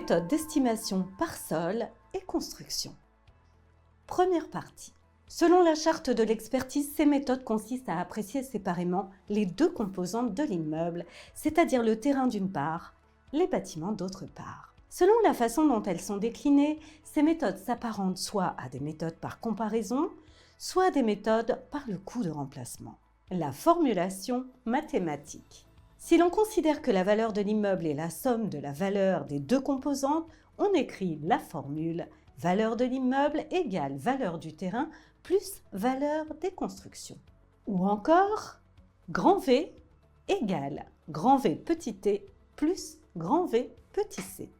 méthode d'estimation par sol et construction. Première partie. Selon la charte de l'expertise, ces méthodes consistent à apprécier séparément les deux composantes de l'immeuble, c'est-à-dire le terrain d'une part, les bâtiments d'autre part. Selon la façon dont elles sont déclinées, ces méthodes s'apparentent soit à des méthodes par comparaison, soit à des méthodes par le coût de remplacement. La formulation mathématique. Si l'on considère que la valeur de l'immeuble est la somme de la valeur des deux composantes, on écrit la formule valeur de l'immeuble égale valeur du terrain plus valeur des constructions. Ou encore, grand V égale grand V petit t plus grand V petit c,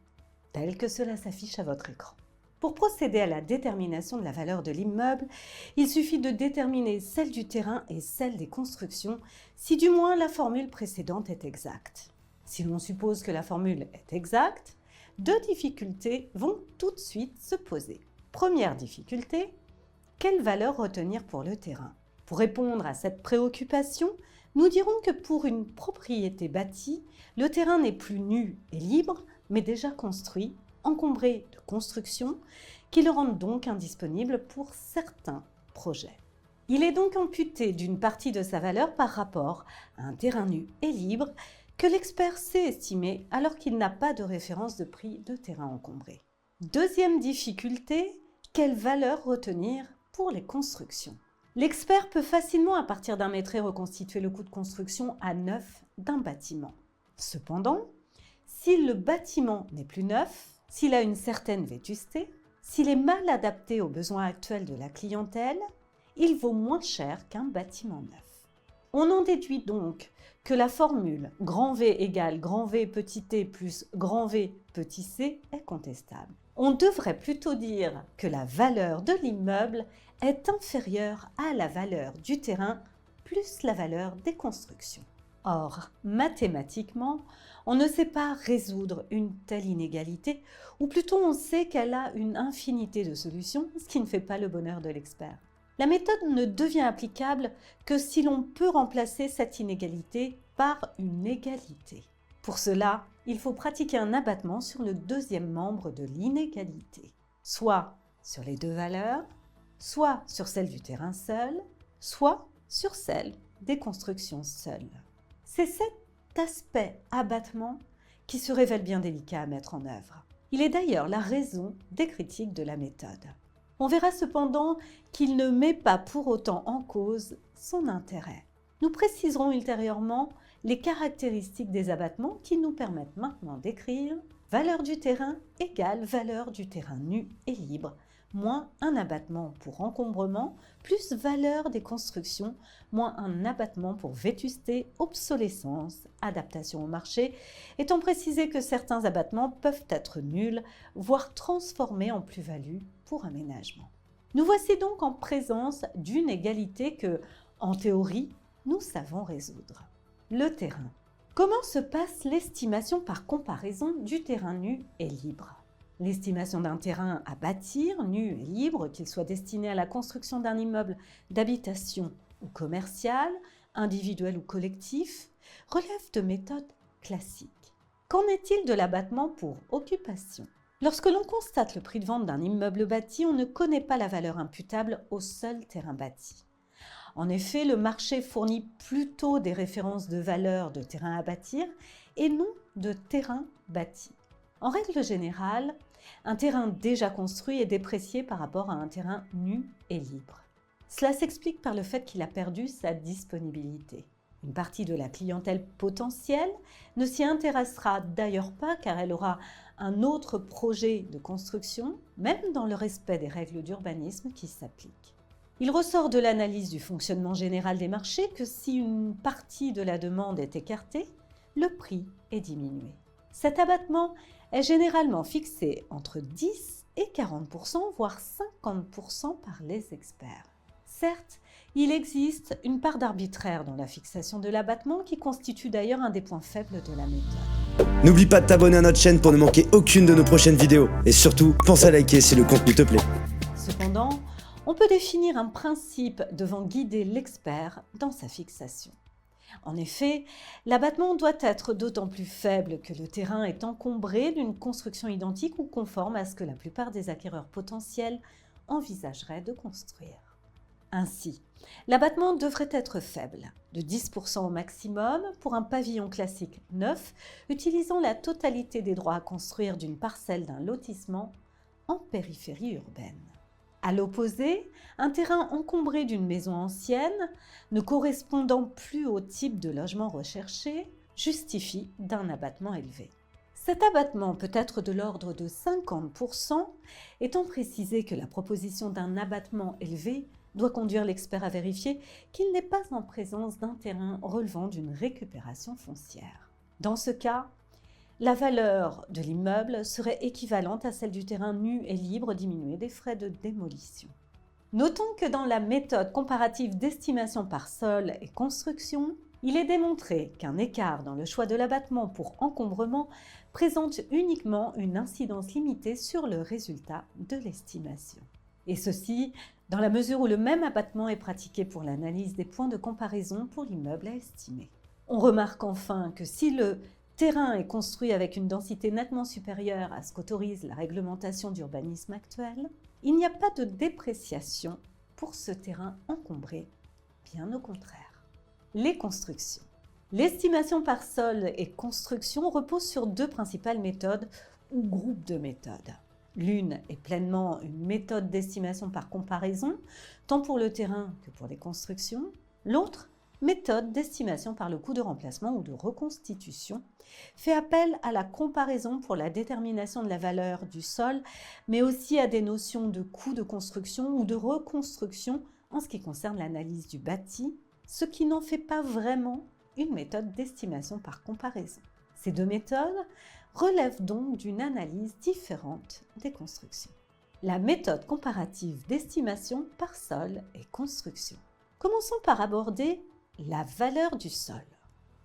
tel que cela s'affiche à votre écran. Pour procéder à la détermination de la valeur de l'immeuble, il suffit de déterminer celle du terrain et celle des constructions, si du moins la formule précédente est exacte. Si l'on suppose que la formule est exacte, deux difficultés vont tout de suite se poser. Première difficulté, quelle valeur retenir pour le terrain? Pour répondre à cette préoccupation, nous dirons que pour une propriété bâtie, le terrain n'est plus nu et libre, mais déjà construit, encombré de constructions qui le rendent donc indisponible pour certains projets. Il est donc amputé d'une partie de sa valeur par rapport à un terrain nu et libre que l'expert sait estimer alors qu'il n'a pas de référence de prix de terrain encombré. Deuxième difficulté, quelle valeur retenir pour les constructions? L'expert peut facilement, à partir d'un mètre, reconstituer le coût de construction à neuf d'un bâtiment. Cependant, si le bâtiment n'est plus neuf, s'il a une certaine vétusté, s'il est mal adapté aux besoins actuels de la clientèle, il vaut moins cher qu'un bâtiment neuf. On en déduit donc que la formule grand V égale grand V petit t plus grand V petit c est contestable. On devrait plutôt dire que la valeur de l'immeuble est inférieure à la valeur du terrain plus la valeur des constructions. Or, mathématiquement, on ne sait pas résoudre une telle inégalité, ou plutôt on sait qu'elle a une infinité de solutions, ce qui ne fait pas le bonheur de l'expert. La méthode ne devient applicable que si l'on peut remplacer cette inégalité par une égalité. Pour cela, il faut pratiquer un abattement sur le deuxième membre de l'inégalité, soit sur les deux valeurs, soit sur celle du terrain seul, soit sur celle des constructions seules. C'est cet aspect abattement qui se révèle bien délicat à mettre en œuvre. Il est d'ailleurs la raison des critiques de la méthode. On verra cependant qu'il ne met pas pour autant en cause son intérêt. Nous préciserons ultérieurement les caractéristiques des abattements qui nous permettent maintenant d'écrire valeur du terrain égale valeur du terrain nu et libre, moins un abattement pour encombrement, plus valeur des constructions, moins un abattement pour vétusté, obsolescence, adaptation au marché, étant précisé que certains abattements peuvent être nuls, voire transformés en plus-value pour aménagement. Nous voici donc en présence d'une égalité que, en théorie, nous savons résoudre. Le terrain. Comment se passe l'estimation par comparaison du terrain nu et libre? L'estimation d'un terrain à bâtir, nu et libre, qu'il soit destiné à la construction d'un immeuble d'habitation ou commercial, individuel ou collectif, relève de méthodes classiques. Qu'en est-il de l'abattement pour occupation? Lorsque l'on constate le prix de vente d'un immeuble bâti, on ne connaît pas la valeur imputable au seul terrain bâti. En effet, le marché fournit plutôt des références de valeur de terrain à bâtir et non de terrain bâti. En règle générale, un terrain déjà construit est déprécié par rapport à un terrain nu et libre. Cela s'explique par le fait qu'il a perdu sa disponibilité. Une partie de la clientèle potentielle ne s'y intéressera d'ailleurs pas car elle aura un autre projet de construction, même dans le respect des règles d'urbanisme qui s'appliquent. Il ressort de l'analyse du fonctionnement général des marchés que si une partie de la demande est écartée, le prix est diminué. Cet abattement est généralement fixé entre 10 et 40%, voire 50% par les experts. Certes, il existe une part d'arbitraire dans la fixation de l'abattement qui constitue d'ailleurs un des points faibles de la méthode. N'oublie pas de t'abonner à notre chaîne pour ne manquer aucune de nos prochaines vidéos. Et surtout, pense à liker si le contenu te plaît. Cependant, on peut définir un principe devant guider l'expert dans sa fixation. En effet, l'abattement doit être d'autant plus faible que le terrain est encombré d'une construction identique ou conforme à ce que la plupart des acquéreurs potentiels envisageraient de construire. Ainsi, l'abattement devrait être faible, de 10% au maximum pour un pavillon classique neuf, utilisant la totalité des droits à construire d'une parcelle d'un lotissement en périphérie urbaine. À l'opposé, un terrain encombré d'une maison ancienne, ne correspondant plus au type de logement recherché, justifie d'un abattement élevé. Cet abattement peut être de l'ordre de 50%, étant précisé que la proposition d'un abattement élevé doit conduire l'expert à vérifier qu'il n'est pas en présence d'un terrain relevant d'une récupération foncière. Dans ce cas, la valeur de l'immeuble serait équivalente à celle du terrain nu et libre diminué des frais de démolition. Notons que dans la méthode comparative d'estimation par sol et construction, il est démontré qu'un écart dans le choix de l'abattement pour encombrement présente uniquement une incidence limitée sur le résultat de l'estimation. Et ceci dans la mesure où le même abattement est pratiqué pour l'analyse des points de comparaison pour l'immeuble à estimer. On remarque enfin que si le terrain est construit avec une densité nettement supérieure à ce qu'autorise la réglementation d'urbanisme actuelle, il n'y a pas de dépréciation pour ce terrain encombré, bien au contraire. Les constructions. L'estimation par sol et construction repose sur deux principales méthodes ou groupes de méthodes. L'une est pleinement une méthode d'estimation par comparaison, tant pour le terrain que pour les constructions. L'autre, méthode d'estimation par le coût de remplacement ou de reconstitution, fait appel à la comparaison pour la détermination de la valeur du sol, mais aussi à des notions de coût de construction ou de reconstruction en ce qui concerne l'analyse du bâti, ce qui n'en fait pas vraiment une méthode d'estimation par comparaison. Ces deux méthodes relèvent donc d'une analyse différente des constructions. La méthode comparative d'estimation par sol et construction. Commençons par aborder la valeur du sol.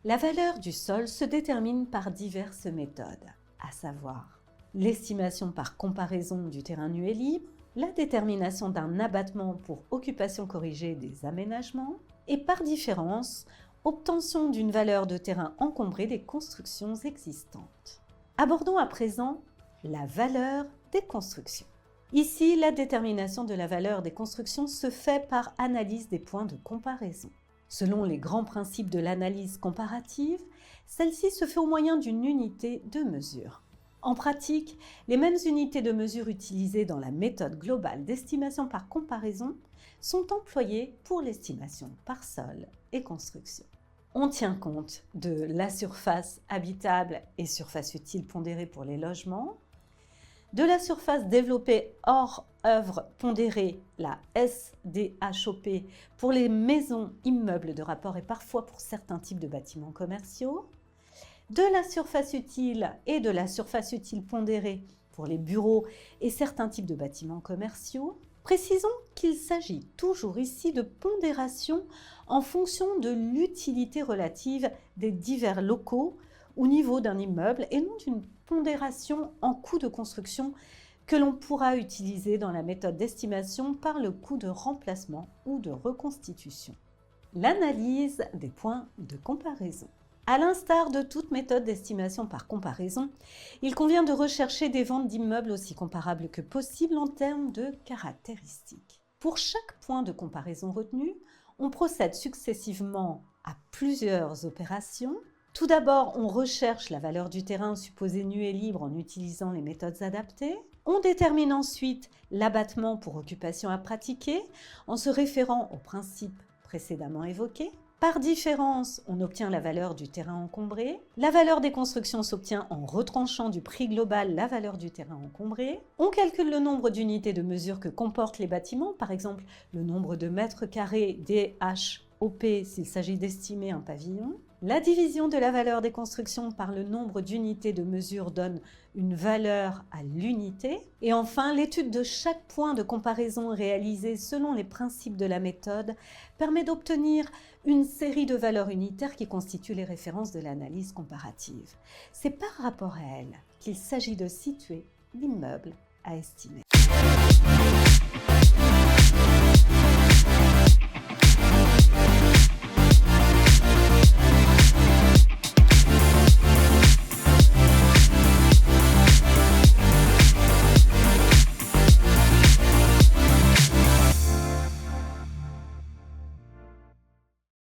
La valeur du sol se détermine par diverses méthodes, à savoir l'estimation par comparaison du terrain nu et libre, la détermination d'un abattement pour occupation corrigée des aménagements et par différence, obtention d'une valeur de terrain encombré des constructions existantes. Abordons à présent la valeur des constructions. Ici, la détermination de la valeur des constructions se fait par analyse des points de comparaison. Selon les grands principes de l'analyse comparative, celle-ci se fait au moyen d'une unité de mesure. En pratique, les mêmes unités de mesure utilisées dans la méthode globale d'estimation par comparaison sont employées pour l'estimation par sol et construction. On tient compte de la surface habitable et surface utile pondérée pour les logements, de la surface développée hors œuvre pondérée, la SDHOP, pour les maisons, immeubles de rapport et parfois pour certains types de bâtiments commerciaux, de la surface utile et de la surface utile pondérée pour les bureaux et certains types de bâtiments commerciaux. Précisons qu'il s'agit toujours ici de pondération en fonction de l'utilité relative des divers locaux au niveau d'un immeuble et non d'une pondération en coût de construction que l'on pourra utiliser dans la méthode d'estimation par le coût de remplacement ou de reconstitution. L'analyse des points de comparaison. À l'instar de toute méthode d'estimation par comparaison, il convient de rechercher des ventes d'immeubles aussi comparables que possible en termes de caractéristiques. Pour chaque point de comparaison retenu, on procède successivement à plusieurs opérations. Tout d'abord, on recherche la valeur du terrain supposé nu et libre en utilisant les méthodes adaptées. On détermine ensuite l'abattement pour occupation à pratiquer en se référant aux principes précédemment évoqués. Par différence, on obtient la valeur du terrain encombré. La valeur des constructions s'obtient en retranchant du prix global la valeur du terrain encombré. On calcule le nombre d'unités de mesure que comportent les bâtiments, par exemple le nombre de mètres carrés DHOP s'il s'agit d'estimer un pavillon. La division de la valeur des constructions par le nombre d'unités de mesure donne une valeur à l'unité. Et enfin, l'étude de chaque point de comparaison réalisée selon les principes de la méthode permet d'obtenir une série de valeurs unitaires qui constituent les références de l'analyse comparative. C'est par rapport à elles qu'il s'agit de situer l'immeuble à estimer.